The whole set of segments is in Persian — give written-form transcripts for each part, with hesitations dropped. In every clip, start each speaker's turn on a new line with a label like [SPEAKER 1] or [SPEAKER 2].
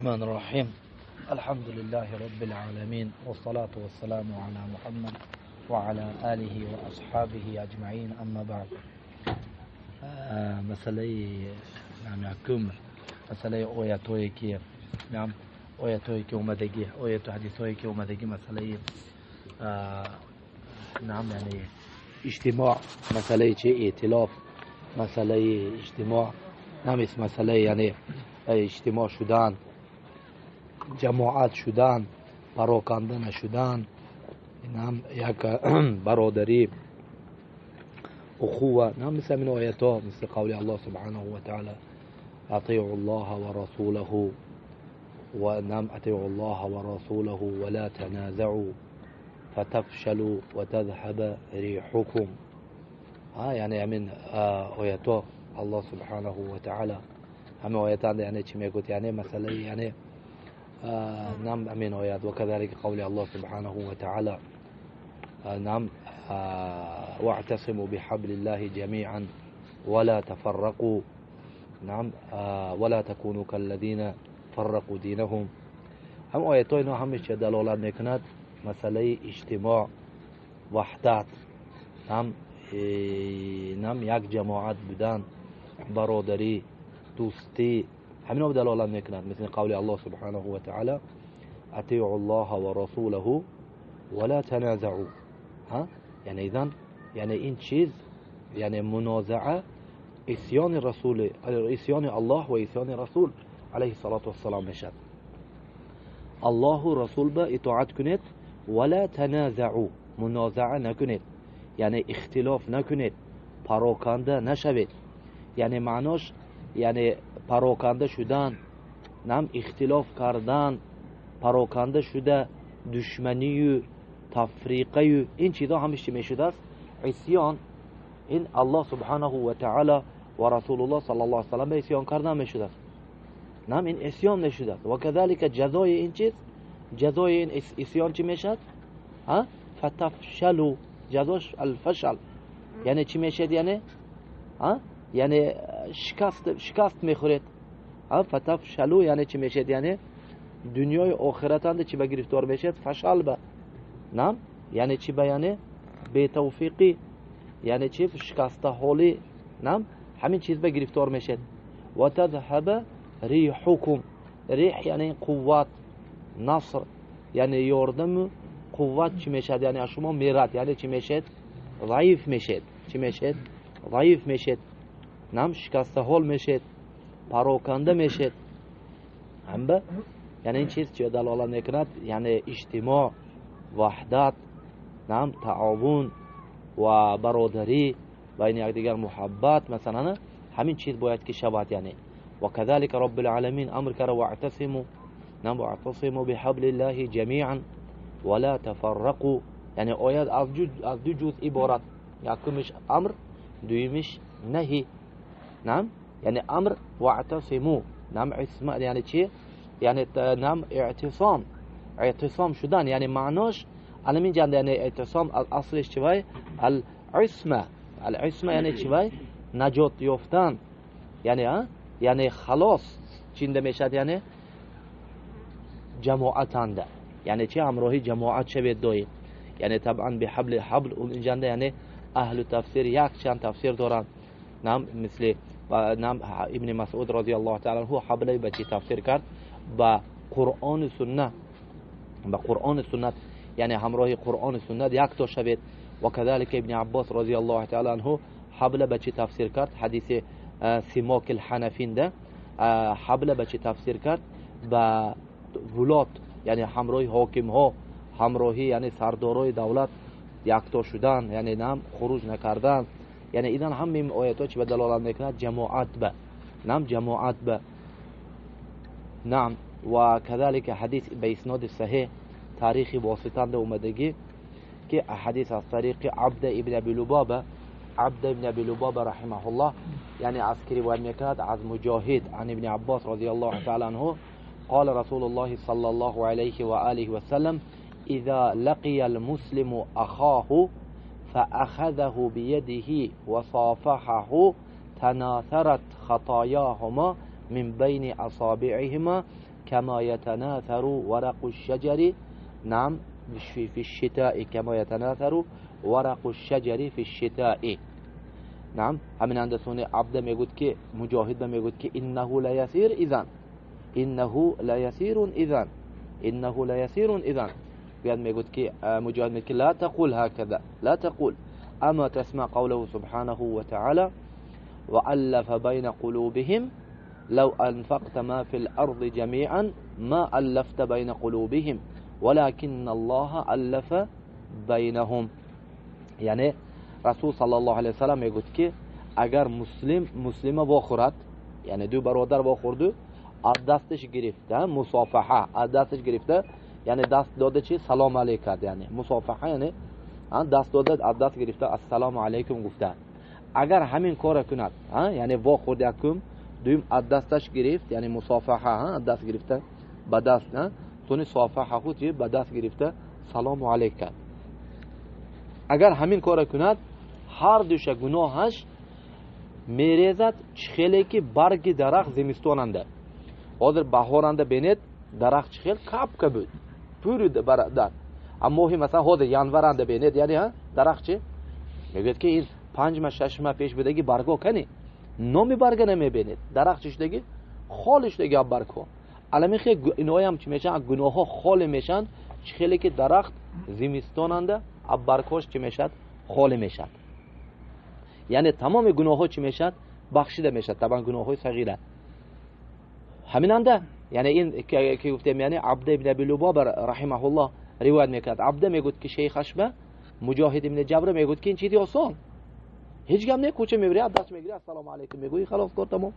[SPEAKER 1] الرحمن الرحيم. الحمد لله رب العالمين، والصلاة والسلام على محمد وعلى آله وأصحابه أجمعين. أما بعد، مسألة يكون مسألة آياتوي كي آياتوي كي اومدگی آيات حديثوي كي اومدگی مسألة يعني اجتماع، مسألة ائتلاف، مسألة اجتماع، مسألة يعني اجتماع شدن، جماعت شدن، پراکنده نشدن، این هم یک برادری، اخوه. نه مثل من آیات ها، مثل قول الله سبحانه و تعالی اطیعوا الله و رسوله و نم اطیعوا الله و رسوله ولا تنازعوا فتفشلوا وتذهب ريحكم. يعني من آیات الله سبحانه و تعالی همه آیات يعني چی میگوید؟ يعني مثلا يعني نعم أمين آيات. وكذلك قول الله سبحانه وتعالى نعم واعتصموا بحبل الله جميعا ولا تفرقوا، نعم ولا تكونوا كالذين فرقوا دينهم. هم آياتين همش دلالت میکند مسئله اجتماع، وحدت، نعم یک جماعت بودن، برادری، دوستی، همین دلالت میکند. مثل قول الله سبحانه و تعالی اطیعوا الله و رسوله ولا تنازعوا. یعنی اذن یعنی این چیز یعنی منازعه عصیان رسول، عصیان الله و عصیان رسول علیه الصلاة والسلام میشد. الله و رسول به اطاعت کنید، ولا تنازعوا، منازعه نکنید، یعنی اختلاف نکنید، پراکنده نشوید. یعنی معناش یعنی پراکنده شدن، نم اختلاف کردن، پراکنده شده، دشمنی و تفریقه و این چیزا همش می شده است عصیان. این الله سبحانه و تعالی و رسول الله صلی الله علیه و سلم به عصیان کردن می شده است. نم این عصیان می شده است. و کذالک جزای این چیز، جزای این عصیان چی می شد؟ فتفشلوا، جزاش الفشل. یعنی چی می شد؟ یعنی شکست میخورید. فتفشلوا یعنی چی میشد؟ یعنی دنیای آخرت اند چی به گرفتار میشد؟ فشل به. نعم یعنی چی به؟ یعنی بی توفیقی، یعنی چی؟ شکسته حالی. نعم همین چیز به گرفتار میشد. و تذهب ریحکم، ریح یعنی قوت، نصر یعنی یاردم، قوت چی میشد؟ یعنی از شما میرد. یعنی چی میشد؟ ضعیف میشد. چی میشد؟ ضعیف میشد. نعم شکسته حال میشد، پراکنده میشد. هم به یعنی این چیز چه دلالت میکند؟ یعنی اجتماع، وحدت، نعم تعاون و برادری، بین یکدیگر محبت، مثلا همین چیز باید که شود. یعنی و كذلك رب العالمین امر کرده واعتصموا، نعم واعتصموا بحبل الله جميعا ولا تفرقوا. یعنی آیات از دو جزء عبارت، یکمش امر، دویمش نهی. نعم يعني امر واعتصموا، نعم عصمة يعني چی؟ يعني نعم اعتصام شدن. يعني معناش على من جند يعني اعتصام اصلش چی؟ العصمة. العصمة يعني چی؟ نجات یافتن. يعني يعني خلاص چنده میشد؟ يعني جماعتنده. يعني چی؟ همراهی جماعت شوید دارید. يعني طبعا حبل اون جنده يعني اهل تفسیر یک چند تفسیر دارن. نعم مثل نعم ابن مسعود رضی الله تعالی عنه حبله به چی تفسیر کرد؟ با قرآن و سنت. با قرآن و سنت یعنی همراه قرآن و سنت یک تا شوید. و كذلك ابن عباس رضی الله تعالی عنه حبله به چی تفسیر کرد؟ حدیث سماک الحنفین ده حبله به چی تفسیر کرد؟ با ولات، یعنی همراه حاکم ها، همراهی یعنی سردارای دولت یک تا شدن، یعنی نعم خروج نکردن. یعنی ایدان همین آیات ها چی به دلالت میکند؟ جماعت به. نعم جماعت به. نعم و كذلك حدیث به اسناد صحیح تاریخی واسطه ده اومدگی که حدیث از طریق عبد ابن ابی لبابه رحمه الله، یعنی از کی روایت میکند؟ از مجاهد عن ابن عباس رضی الله تعالی عنه قال رسول الله صلی الله علیه و آله و سلم اذا لقي المسلم اخاه فأخذه بيده وصافحه تناثرت خطاياهما من بين أصابعهما كما يتناثر ورق الشجر نعم في الشتاء كما يتناثر ورق الشجر في الشتاء نعم همین اندسون عبد میگوید که مجاهد میگوید که انه لا يسير اذن انه لا يسير اذن انه لا يسير اذن بیاد میگوید که مجاهد میگه لا تقول هكذا لا تقول اما تسمع قوله سبحانه وتعالى وألف بين قلوبهم لو أنفقت ما في الأرض جميعا ما ألفت بين قلوبهم ولكن الله ألف بينهم. یعنی رسول صلی الله علیه و سلم میگوید که اگر مسلم واخورد، یعنی دو برادر واخورد از دستش گرفته مصافحه، از دستش گرفته یعنی دست داده چی سلام علیک کرد، یعنی مصافحه یعنی دست داده از دست گرفته السلام علیکم گفته. اگر همین کار کند یعنی واخورد یکم دویم از دستش گرفت یعنی مصافحه از دست گرفته به دست تونی صافحه خود به دست گرفته سلام علیک کرد. اگر همین کار کند هر دوش گناهش میریزد چخیلی که برگ درخت زمستاننده. حاضر بهارنده بینید درخت چخیل کپ بود پوری در اما مثلا حاضر ینورنده بینید یعنی درخت چه میگوید که این 5 ماه 6 ماه پیش بودگی برگا کنی نمی برگ نمیبینید، درخت چشدگی خالش دیگه برگا علمی خیلی اینایی هم چی میشن گناه ها خال میشن چخیلی که درخت زمستاننده اب برگاش چی میشد خال میشد، یعنی تمام گناه ها چی میشد بخشیده میشد، طبعا گناه های صغیره همیننده. یعنی این که گفتم یعنی عبد ابن ابی لباب رحمه الله روایت میکرد، عبد میگوید که شیخش به مجاهد ابن جبر میگوید که این چیزی آسان هیچ گم نه، کوچه میبری دست میگیری السلام علیکم میگویی خلاص کار تمام.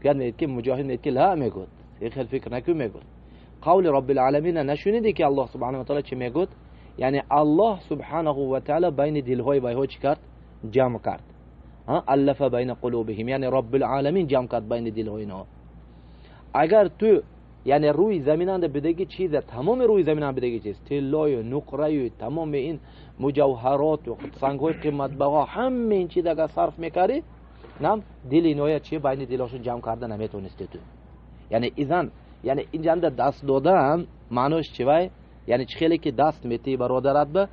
[SPEAKER 1] بیاد میگه که مجاهد میگه که لا میگوید این خیلی فکر نکن میگوید قول رب العالمین نشونیدی که الله سبحانه و تعالی چی میگوید، یعنی الله سبحانه و تعالی بین دلهای وایها چی کرد جمع کرد، الف بین قلوبهم، یعنی رب العالمین جمع کرد بین دلهای اینا. اگر تو یعنی روی زمیننده بدگی چیز تمام روی زمیننده بدگی چیز طلای نقره تمام این مجوهرات و سنگ‌های قیمت بها همه این چیز اگر صرف میکردی نم دل اینها چی بین دلاشون جمع کرده نمیتونستی تو. یعنی اذن یعنی اینجا دست دادن معنیش چی وای، یعنی خیلی که دست میتی برادرت به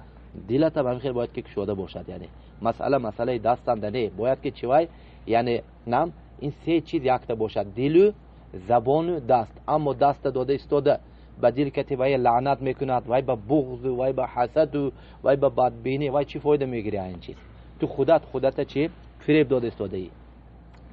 [SPEAKER 1] دلت هم خیلی باید که شده باشد، یعنی مسئله دست هم نه باید که چی وای یعنی نم این سه چیز یکتا باشد، دل زبان و دست. اما دست داده استاده به دل کتی وای لعنت میکند وای به بغض وای به حسد وای به بدبینی وای چی فایده میگیری این چیز تو خودت چی فریب داده استاده ای.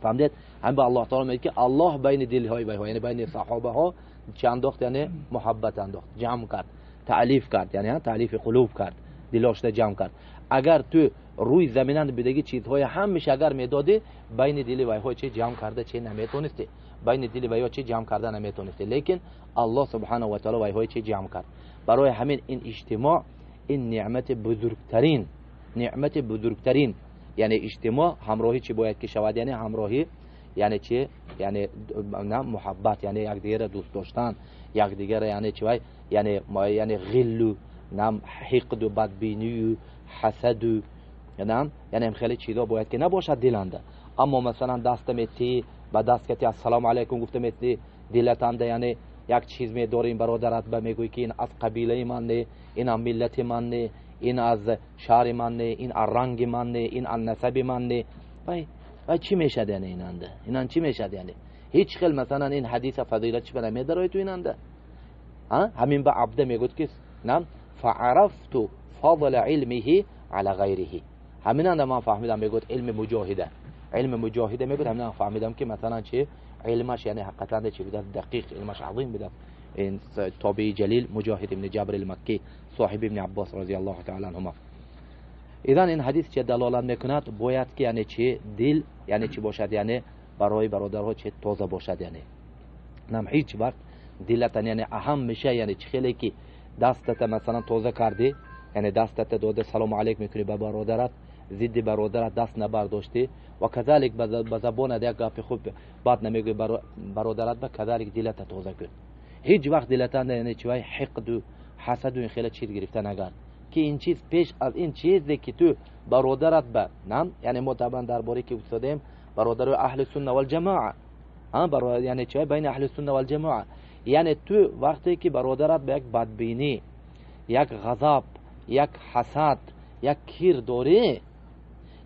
[SPEAKER 1] فهمیدید؟ هم به الله تعالی میگه که الله بین دل های وای یعنی بین صحابه ها چه انداخت، یعنی محبت انداخت، جمع کرد، تألیف کرد، یعنی تألیف قلوب کرد، دلاشته جمع کرد. اگر تو روی زمینند بدگی چیزهای همیشه اگر میدادی بین دل وای ها چه جمع کرده چه نمیتونستی، بین دل وای ها چه جمع کرده نمیتونستی، لیکن الله سبحانه و تعالی وای ها چه جمع کرد. برای همین این اجتماع این نعمت بزرگترین یعنی اجتماع همراهی چی باید که شود، یعنی همراهی یعنی چی یعنی نه محبت، یعنی یکدیگر را دوست داشتن، یکدیگر را یعنی چی یعنی یعنی غل و نم حقد و بدبینی و حسد و یعنی خیلی چیزا باید که نباشد دلنده. اما مثلا دست میتی با دست کتی السلام علیکم گفته میتی دلت انده یعنی یک چیز میداریم برادرت به میگوی که این از قبیله من نه، این از ملت من نه، این از شهر من نه، این از رنگ من نه، این از نسب من نه. وای چی میشد یعنی اینان چی میشد، یعنی هیچ خیل مثلا این حدیث فضیلت چی برای میدارای تو ایننده. همین به عبده میگوید که نم فعرفت فضل علمه على غیره، همیننده من فهمیدم میگوید علم مجاهده میگوید همیننده فهمیدم که مثلا چی علمش یعنی حقیقتا چی بوده دقیق، علمش عظیم بوده. این تابعی جلیل مجاهد ابن جبر المکی صاحب ابن عباس رضی الله تعالی عنهما. اذن این حدیث چه دلالت میکند باید که یعنی چی دل یعنی چی باشد، یعنی برای برادرها چه تازه باشد، یعنی نم هیچ وقت دلت یعنی اهم میشه، یعنی چه خیلی که دستت مثلا تازه کردی یعنی دستت داده سلام علیک میکنی به برادرت ضد برادرت دست نبرداشتی و کذالک به زبان دیگه گپ خوب بعد نمیگی برادرت به کذالک دلت تازه کن. هیچ وقت دلت یعنی چی حقد و حسد و این خیلی چیز گرفته نگرد که این چیز پیش از این چیزی که تو برادرت به نم یعنی ما طبعا درباره که افتادیم برادر اهل سنت و الجماعه یعنی چه بین اهل سنت و الجماعه. یعنی تو وقتی که برادرت به یک بدبینی، یک غضب، یک حسد، یک کیر داره،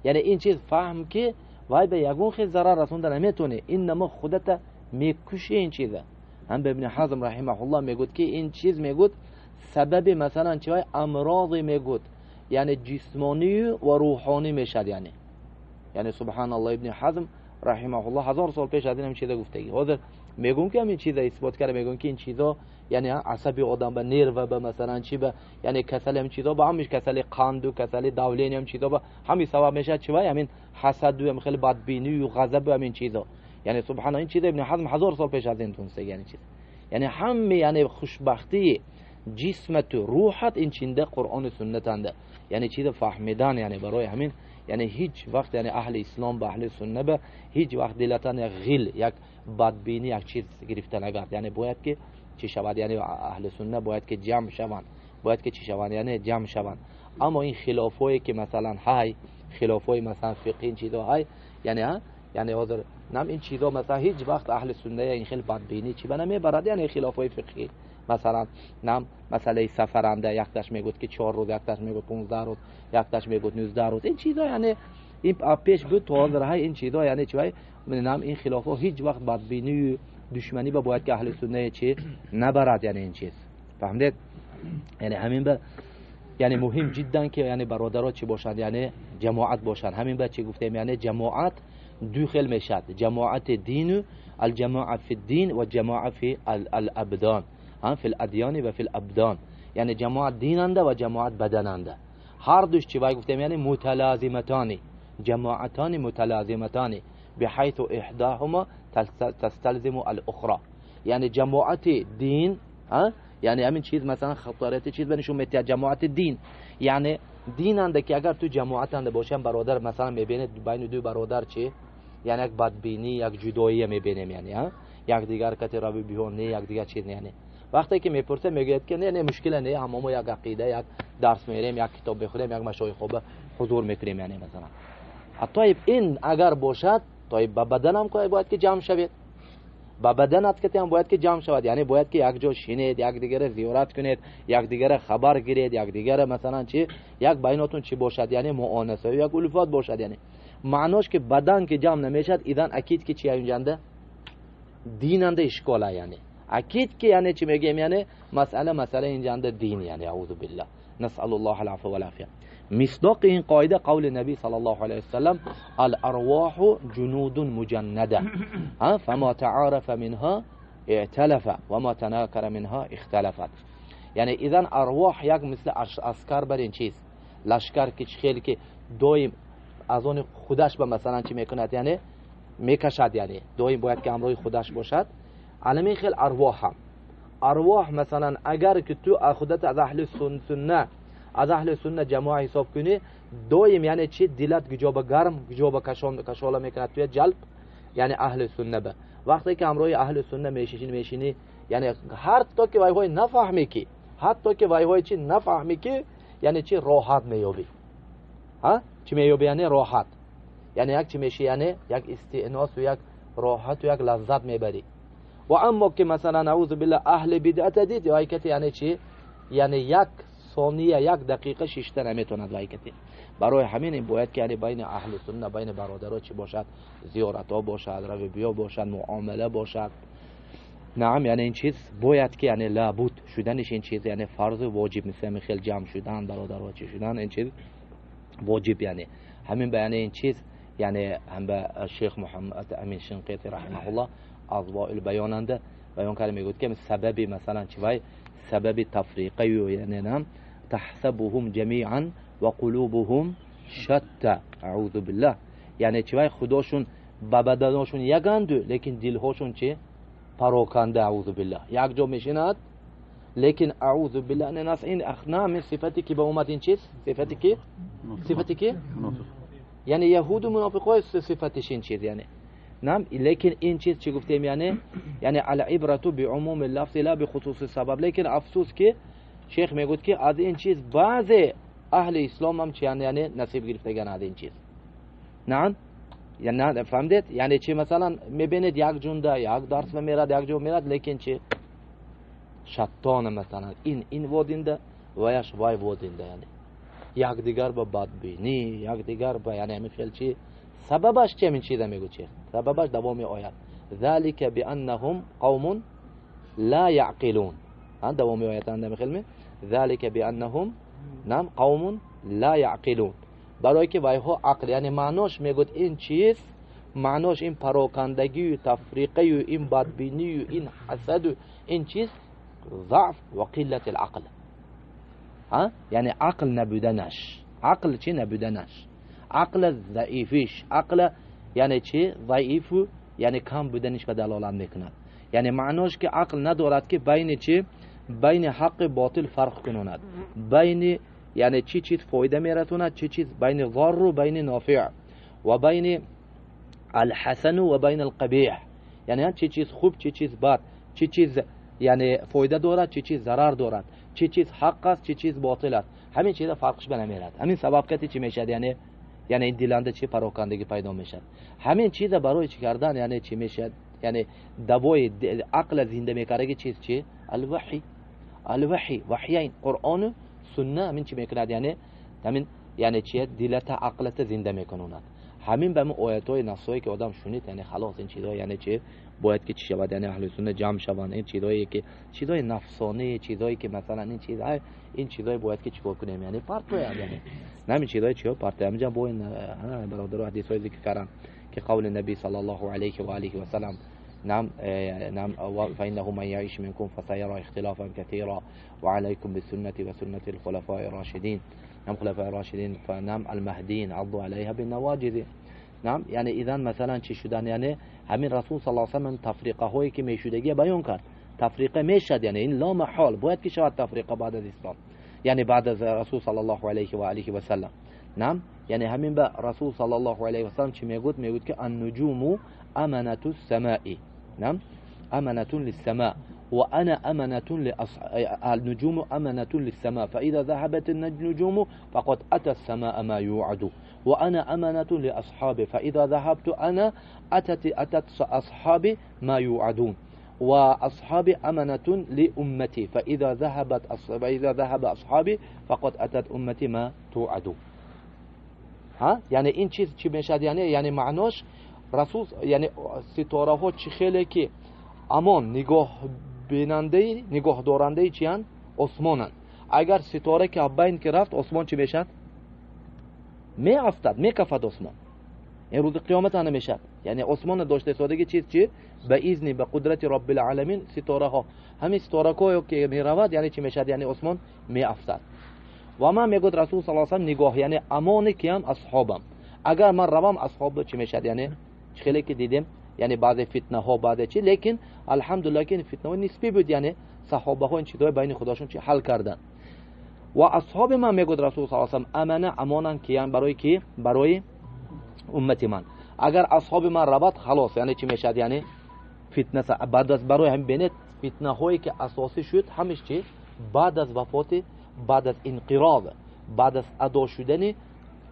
[SPEAKER 1] یعنی این چیز فهم که وای به یگون خیلی ضرر رسوندن نمیتونه، این نما خودت میکشه این چیزه. هم به ابن حزم رحمه الله میگوید که این چیز میگوید سبب مثلا چه امراض میگوید، یعنی جسمانی و روحانی میشد. یعنی سبحان الله ابن حزم رحمه الله 1000 سال پیش از این چیزا گفته. حاضر میگون که همین چیزا اثبات کرده، میگون که این چیزا یعنی عصبی آدم به نیر و به مثلا چی به یعنی کسل هم چیزا با همش کسل قند و کسل داولین هم چیزا با همین سبب میشه چی همین حسد و خیلی بدبینی و غضب و همین چیزا. یعنی سبحان الله این چیزا ابن حزم 1000 سال پیش از این تونسته. یعنی چیز یعنی همه یعنی خوشبختی جسمت و روحت این چنده قرآن و سنت انده. یعنی چیز فهمیدن، یعنی برای همین یعنی هیچ وقت یعنی اهل اسلام به اهل سنت به هیچ وقت دلتان یک غل، یک بدبینی، یک چیز گرفته نگرد. یعنی باید که چی شود، یعنی اهل سنت باید که جمع شوند، باید که چی شوند، یعنی جمع شوند. اما این خلافایی که مثلا های خلافای مثلا فقهی چیزا های یعنی حاضر نم این چیزا مثلا هیچ وقت اهل سنت این خیلی بدبینی چی به نمیبرد. یعنی خلافای فقهی مثلا نم مسئله سفرنده، یک تاش میگوید که 4 روز، یک تاش میگوید 15 روز، یک تاش میگوید 19 روز، این چیزا یعنی این پیش بود تو حاضر های این چیزا یعنی چی نم این خلافا هیچ وقت بدبینی و دشمنی با باید که اهل سنت چی نبرد. یعنی این چیز فهمیدید؟ یعنی همین به یعنی مهم جدا که یعنی برادرها چی باشند، یعنی جماعت باشند. همین به چی گفتیم، یعنی جماعت دو خیل میشد، جماعت دین و الجماعه فی الدین و جماعه فی الابدان، فی الادیان و فی الابدان. یعنی جماعت دیننده و جماعت بدننده، هر دوش چی گفتیم یعنی متلازمتانی، جماعتان متلازمتانی بحيث احداهما تستلزم الاخرى. یعنی جماعت دین یعنی همین چیز مثلا خطرات چیز بنشون میتونه جماعت دین، یعنی دیننده که اگر تو جماعتنده باشن برادر مثلا میبینه بین دو برادر چی یعنی یک بدبینی، یک جدایی میبینیم، یعنی یک دیگر کتی روی بیهون نه، یک دیگر چیز نه. یعنی وقتی که میپرسه میگه که نه مشکل نه، هممون یک عقیده، یک درس میریم، یک کتاب بخونیم، یک مشایخ خوب حضور میکنیم. یعنی مثلا طيب این اگر باشد طيب با بدن هم باید که جمع شود، با بدنت که هم باید که جمع شود. یعنی باید که یک جا شینید، یک دیگر زیارت کنید، یک دیگر خبر گیرید، یک دیگر مثلا چی یک بیناتون چی باشد، یعنی معانسه و یک الفات باشد. یعنی معناش که بدن که جمع نمیشد ایدن اکید که چی اینجنده دیننده اشکاله. یعنی اکید که یعنی چی میگیم، یعنی مسئله اینجنده دین. یعنی اعوذ بالله نسأل الله العفو والعافیه. مصداق این قاعده قول نبی صلی الله علیه وسلم الارواح جنود مجنده فما تعارف منها ائتلف وما تناکر منها اختلفت. یعنی اذن ارواح یک مثل عسکر بر این چیز لشکر که خیلی که دایم از اون خودش به مثلا چی میکند، یعنی میکشد، یعنی دایم باید که همراه خودش باشد. علمی خیل ارواح مثلا اگر که تو خودت از اهل سنت از اهل سنت جماعه حساب کنی دایم یعنی چی دلت گجاب گرم گجاب کشاله میکند توی جلب، یعنی اهل سنت به وقتی که همراه اهل سنت میشینی یعنی هر تا که وای نفهمی که حتی که وای چی نفهمی که یعنی چی راحت میابی. چی میابی یعنی راحت، یعنی یک چی میشی یعنی یک استئناس و یک راحت و یک لذت میبری. و اما که مثلا نعوذ بالله اهل بدعت دید یا حقیقت یعنی چی، یعنی یک ثانیه یک دقیقه شیشته نمیتوند حقیقت. برای همین این باید که یعنی بین اهل سنت بین برادرها چی باشد، زیارت ها باشد، روی بیا باشد، معامله باشد. نعم یعنی این چیز باید که یعنی لابد شدنش این چیز یعنی فرض واجب، مثل خیل جمع شدن برادرها چی شدن این چیز واجب. یعنی همین بیان این چیز یعنی هم به شیخ محمد امین شنقیطی رحمه الله اضواء بیاننده بیان کرده، میگوید که سببی مثلا چی سبب تفریقی یعنی نام تحسبهم جمیعا و قلوبهم شتى اعوذ بالله. یعنی چی خداشون با بدنشون یکند لیکن دلهاشون چی پراکنده اعوذ بالله، یک جا میشیند لیکن اعوذ بالله نه ناس این اخنام صفتی که به اومد این چیز صفتی که یعنی یهود و منافقای صفتش این چیز یعنی نعم. لیکن این چیز چی گفتیم یعنی العبرة بعموم اللفظ لا بخصوص سبب. لیکن افسوس که شیخ میگوید که از این چیز بعض اهل اسلام هم چیان یعنی نصیب گرفتگان از این چیز. نعم یعنی فهمید؟ یعنی چی مثلا میبینید یک جنده یک درس میرد یک جو میرد لیکن چی شیطان مثلا این وادینده ویش وای وادینده، یعنی یک دیگر با بدبینی یک دیگر با یعنی همین خیلی چی سببش چی همین چیزا میگو چی سببش دوام آیات ذلك بانهم قوم لا يعقلون دوام آیات همین خیلی ذلك بانهم نعم قوم لا يعقلون برای که وای ها عقل یعنی معناش میگوید این چیز معناش این پراکندگی و تفریقه و این بدبینی و این حسد و این چیز ضعف و قلت العقل یعنی عقل نبودنش عقل چی نبودنش عقل ضعیفیش عقل یعنی چی ضعیف یعنی کم بودنش به دلالت میکند یعنی معناش که عقل ندارد که بین چی بین حق باطل فرق کنند بین یعنی چی چیز فایده میرسوند چی چیز بین ضار و بین نافع و بین الحسن و بین القبیح یعنی چی چیز خوب چی چیز بد چی چیز یعنی فایده دارد چی چیز ضرر دارد چی چیز حق است چی چیز باطل است همین چیزا فرقش به نمیاد همین سبب کتی چی میشد یعنی این دلنده چی پراکندگی پیدا میشد همین چیزا برای چی کردن یعنی چی میشد یعنی دوای عقل زنده میکرده چیز چی الوحی وحیین قرآن و سنت همین چی میکند یعنی همین یعنی چی دلت عقلت زنده میکنند همین به آیات‌های نصایی که آدم شنید یعنی خلاص این چیزا یعنی چی باید که چی شود یعنی اهل سنت جمع شوند این چیزایی که چیزای نفسانی چیزایی که مثلا این چیزای باید که چیکار کنیم یعنی پرت یعنی همین چیزای چیو پرت همینجا با این برادر حدیثای ذکر کردن که قول نبی صلی الله علیه و آله و سلم نعم فإنه من يعيش منكم فسيرى اختلافا كثيرا وعليكم بسنتي وسنة الخلفاء الراشدين نعم خلفاء الراشدين فنعم المهديين عضوا عليها بالنواجذ نعم یعنی اذا مثلا چی شدن یعنی همین رسول صلی الله علیه و سلم تفریقه هایی که میشدگی بیان کرد تفریقه میشد یعنی این لا محال باید که شود تفریقه بعد از اسلام یعنی بعد از رسول صلی الله علیه و آله و سلم نعم یعنی همین به رسول صلی الله علیه و سلم چی میگوید که النجوم امنه السماء نعم امنه للسماء وأنا أمنة النجوم أمنة للسماء فإذا ذهبت النجوم فقد أتى السماء ما يوعد وأنا أمنة لأصحابي فإذا ذهبت أنا أتت أصحابي ما يوعدون وأصحابي أمنة لأمتي فإذا ذهب أصحابي فقد أتت أمتي ما توعد يعني این چیز چی میشد یعنی معناش رسول یعنی ستاره ها چی خیلی که امان نگاه بیننده نگاه دارنده چیان آسمانن اگر ستاره که بین که رفت آسمان چی میشد می افتاد می کفد آسمان این روز قیامت هم نمیشد یعنی آسمان داشته سادگی چیز چی به اذن به قدرت رب العالمین ستاره ها همین ستاره ها که می رود یعنی چی میشد یعنی آسمان می افتاد و من میگوید رسول صلی الله علیه و نگاه یعنی امان کیم اصحابم اگر من روام اصحاب چی میشد یعنی خیلی که دیدیم یعنی بعض فتنه ها بعض چی لیکن الحمدلله که این فتنه ها نسبی بود یعنی صحابه ها این چیزای بین خودشون چی حل کردن و اصحاب من میگوید رسول صلی الله علیه و آله امانن کیان برای کی برای امت من اگر اصحاب من رفت خلاص یعنی چی میشد یعنی فتنه بعد از برای هم بینید فتنه هایی که اساسی شد همش چی بعد از وفات بعد از انقراض بعد از ادا شدن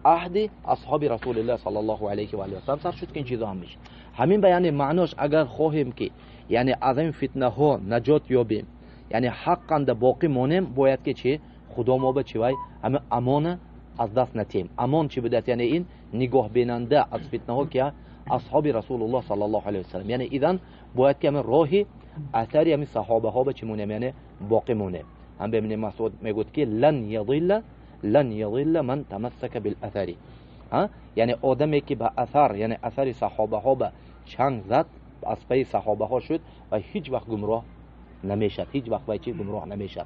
[SPEAKER 1] عهد اصحاب رسول الله صلی الله علیه و آله و سلم سر شد که این چیزا هم میشه همین بیان معناش اگر خواهیم که یعنی از این فتنه ها نجات یابیم یعنی حقا باقی مونیم باید که چی خدا ما به چی وای همه امان از دست نتیم امان چی بوده یعنی این نگاه بیننده از فتنه ها که اصحاب رسول الله صلی الله علیه و سلم یعنی اذن باید که همه راهی اثری همین صحابه ها به چی مونیم یعنی باقی مونیم هم به ابن مسعود میگوید که لن یضل من تمسک بالاثر یعنی آدمی که به اثر یعنی اثر صحابه ها به چنگ زد از پی صحابه ها شد و هیچ وقت گمراه نمیشد هیچ وقت به چی گمراه نمیشد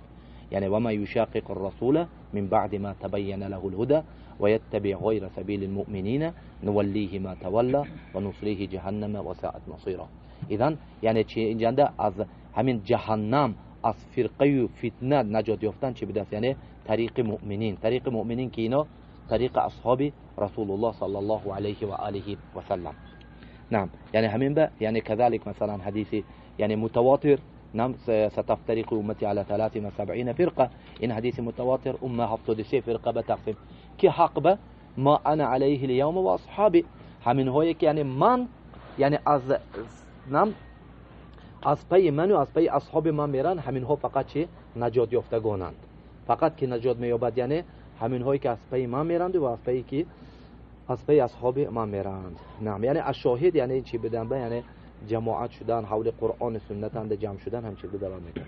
[SPEAKER 1] یعنی و ما یشاقق الرسول من بعد ما تبین له الهدى و یتبع غیر سبیل المؤمنین نولیه ما تولی و نصلیه جهنم و ساءت مصیرا اذن یعنی چی اینجا از همین جهنم از فرقه و فتنه نجات یافتن چی بده یعنی طریق مؤمنین که اینا طریق اصحاب رسول الله صلی الله علیه و آله و سلم نعم یعنی همین به یعنی كذلك مثلا حدیث یعنی متواتر نعم ستفترق امتی على 73 فرقه این حدیث متواتر امه 73 فرقه به تقسیم که حق به ما انا علیه اليوم و اصحابی همین هایی که یعنی من یعنی از پی من و از پی اصحاب من میرن، همین ها فقط چه نجات یافتگانند. فقط که نجات مییابد یعنی همین هایی که از پی من میرند و از پی که از پی اصحاب من میرند. نعم، یعنی الشاهد یعنی چی بدن به یعنی جماعت شدن حول قرآن سنت اند جمع شدن همچی بدن میکنه.